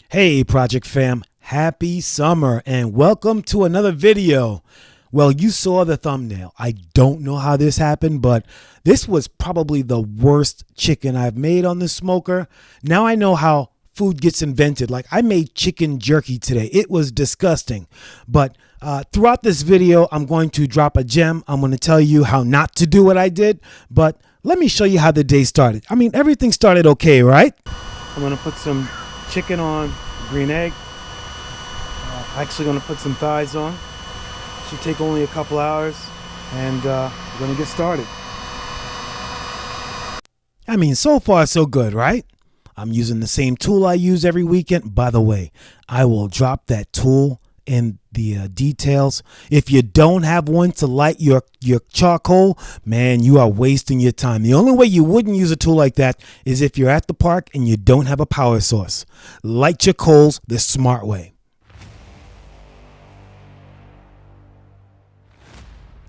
Hey Project Fam, happy summer and welcome to another video. Well, you saw the thumbnail. I don't know how this happened, but this was probably the worst chicken I've made on the smoker. Now I know how food gets invented. Like I made chicken jerky today. It was disgusting. But throughout this video, I'm going to drop a gem. I'm going to tell you how not to do what I did, but let me show you how the day started. I mean, everything started okay, right? I'm going to put some chicken on, green egg. Actually going to put some thighs on. Should take only a couple hours, and we're going to get started. I mean, so far so good, right? I'm using the same tool I use every weekend. By the way, I will drop that tool in the details. If you don't have one to light your charcoal, man, you are wasting your time. The only way you wouldn't use a tool like that is if you're at the park and you don't have a power source. Light your coals the smart way.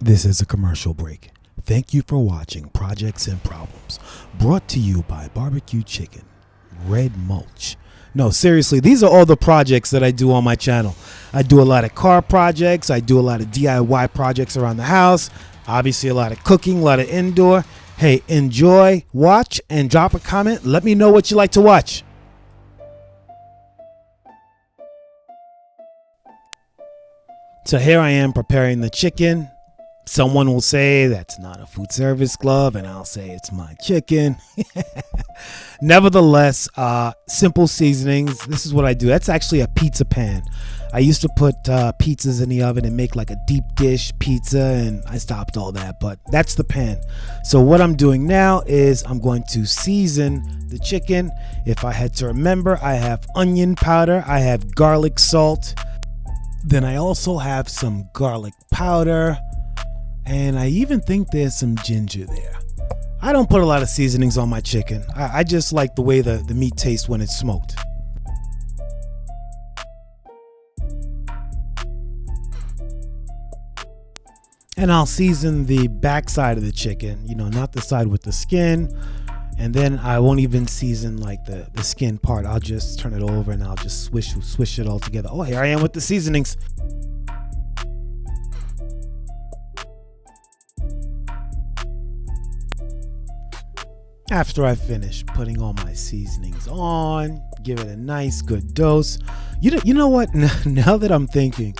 This is a commercial break. Thank you for watching Projects and Problems, brought to you by Barbecue Chicken, Red Mulch. No, seriously, these are all the projects that I do on my channel. I do a lot of car projects. I do a lot of DIY projects around the house. Obviously, a lot of cooking, a lot of indoor. Hey, enjoy, watch, and drop a comment. Let me know what you like to watch. So here I am preparing the chicken. Someone will say that's not a food service glove, and I'll say it's my chicken. Nevertheless, simple seasonings. This is what I do. That's actually a pizza pan. I used to put pizzas in the oven and make like a deep dish pizza, and I stopped all that, but that's the pan. So what I'm doing now is I'm going to season the chicken. If I had to remember, I have onion powder, I have garlic salt, then I also have some garlic powder, and I even think there's some ginger there. I don't put a lot of seasonings on my chicken. I just like the way the meat tastes when it's smoked. And I'll season the back side of the chicken, you know, not the side with the skin. And then I won't even season like the skin part. I'll just turn it over and I'll just swish it all together. Oh, here I am with the seasonings. After I finish putting all my seasonings on, give it a nice good dose. You know what? Now that I'm thinking,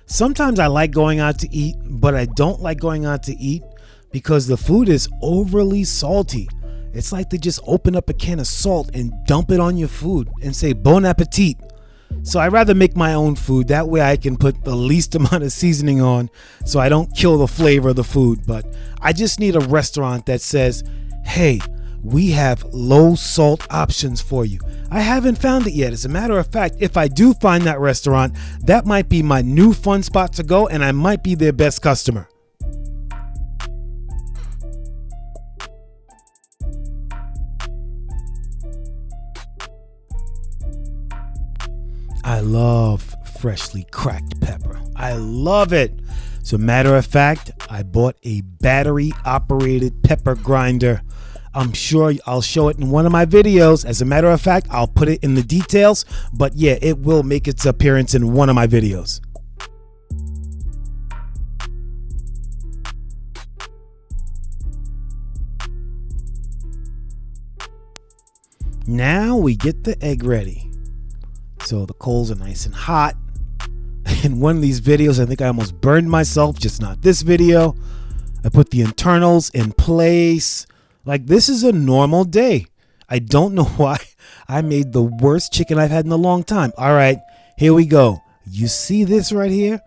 sometimes I like going out to eat, but I don't like going out to eat because the food is overly salty. It's like they just open up a can of salt and dump it on your food and say bon appetit. So I'd rather make my own food. That way I can put the least amount of seasoning on so I don't kill the flavor of the food. But I just need a restaurant that says, hey, we have low salt options for you. I haven't found it yet. As a matter of fact, if I do find that restaurant, that might be my new fun spot to go, and I might be their best customer. I love freshly cracked pepper. I love it. As a matter of fact, I bought a battery operated pepper grinder. I'm sure I'll show it in one of my videos. As a matter of fact, I'll put it in the details, but yeah, it will make its appearance in one of my videos. Now we get the egg ready. So the coals are nice and hot. In one of these videos, I think I almost burned myself, just not this video. I put the internals in place. Like, this is a normal day. I don't know why I made the worst chicken I've had in a long time. All right, here we go. You see this right here?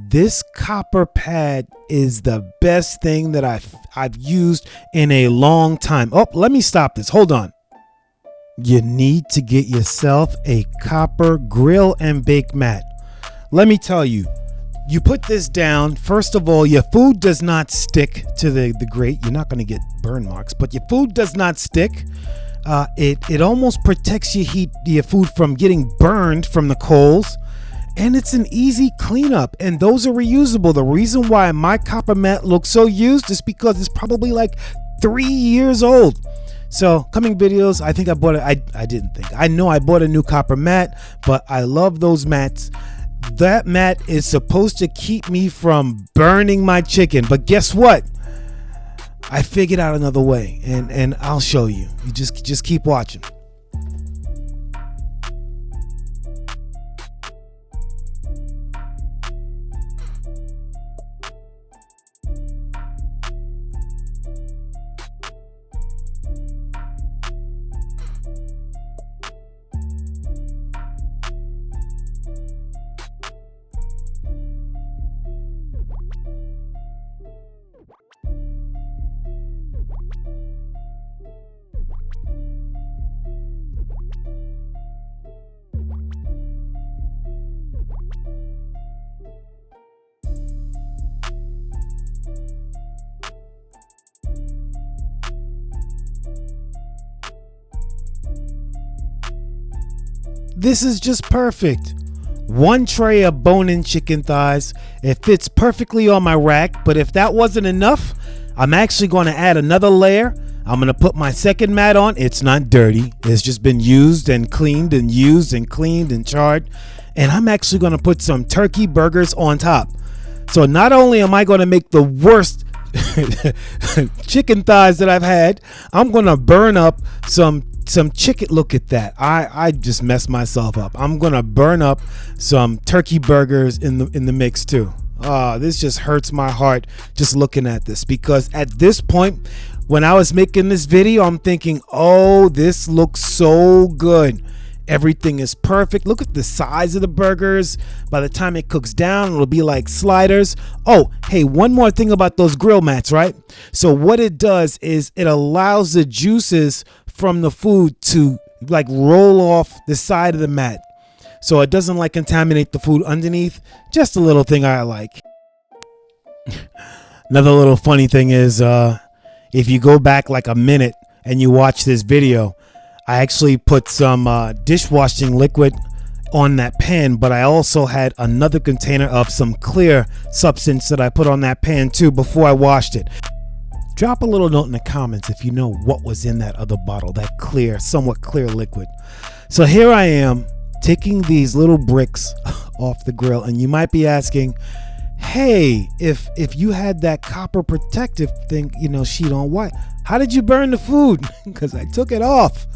This copper pad is the best thing that I've used in a long time. Oh, let me stop this. Hold on. You need to get yourself a copper grill and bake mat. Let me tell you. You put this down, first of all, your food does not stick to the grate. You're not going to get burn marks, but your food does not stick. It almost protects your food from getting burned from the coals. And it's an easy cleanup, and those are reusable. The reason why my copper mat looks so used is because it's probably like 3 years old. So coming videos, I think I bought it. I didn't think. I know I bought a new copper mat, but I love those mats. That mat is supposed to keep me from burning my chicken. But guess what? I figured out another way, and I'll show you. You just keep watching. This is just perfect. One tray of bone-in chicken thighs. It fits perfectly on my rack, but if that wasn't enough, I'm actually going to add another layer. I'm going to put my second mat on. It's not dirty. It's just been used and cleaned and used and cleaned and charred. And I'm actually going to put some turkey burgers on top. So not only am I going to make the worst chicken thighs that I've had, I'm going to burn up some chicken. Look at that. I just messed myself up. I'm gonna burn up some turkey burgers in the mix too. This just hurts my heart just looking at this, because at this point when I was making this video, I'm thinking, oh, this looks so good. Everything is perfect. Look at the size of the burgers. By the time it cooks down, it'll be like sliders. Oh, hey, one more thing about those grill mats, right? So what it does is it allows the juices from the food to like roll off the side of the mat, so it doesn't like contaminate the food underneath. Just a little thing I like. Another little funny thing is if you go back like a minute and you watch this video, I actually put some dishwashing liquid on that pan, but I also had another container of some clear substance that I put on that pan too before I washed it. Drop a little note in the comments if you know what was in that other bottle, that clear, somewhat clear liquid. So here I am taking these little bricks off the grill, and you might be asking, hey, if you had that copper protective thing, sheet on, why? How did you burn the food? Because I took it off.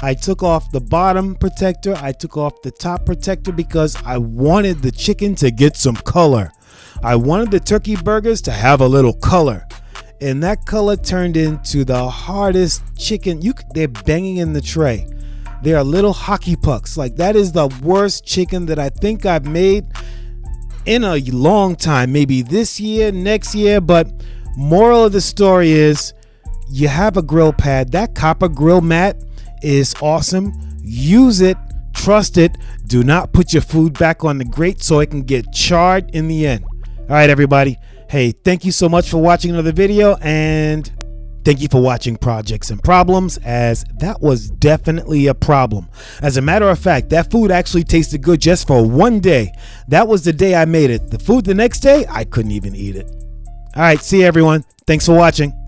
I took off the bottom protector. I took off the top protector because I wanted the chicken to get some color. I wanted the turkey burgers to have a little color. And that color turned into the hardest chicken. They're banging in the tray. They are little hockey pucks. Like, that is the worst chicken that I think I've made in a long time. Maybe this year, next year. But moral of the story is, you have a grill pad. That copper grill mat is awesome. Use it. Trust it. Do not put your food back on the grate so it can get charred in the end. All right, everybody. Hey, thank you so much for watching another video, and thank you for watching Projects and Problems, as that was definitely a problem. As a matter of fact, that food actually tasted good just for one day. That was the day I made it. The food the next day, I couldn't even eat it. All right, see you everyone. Thanks for watching.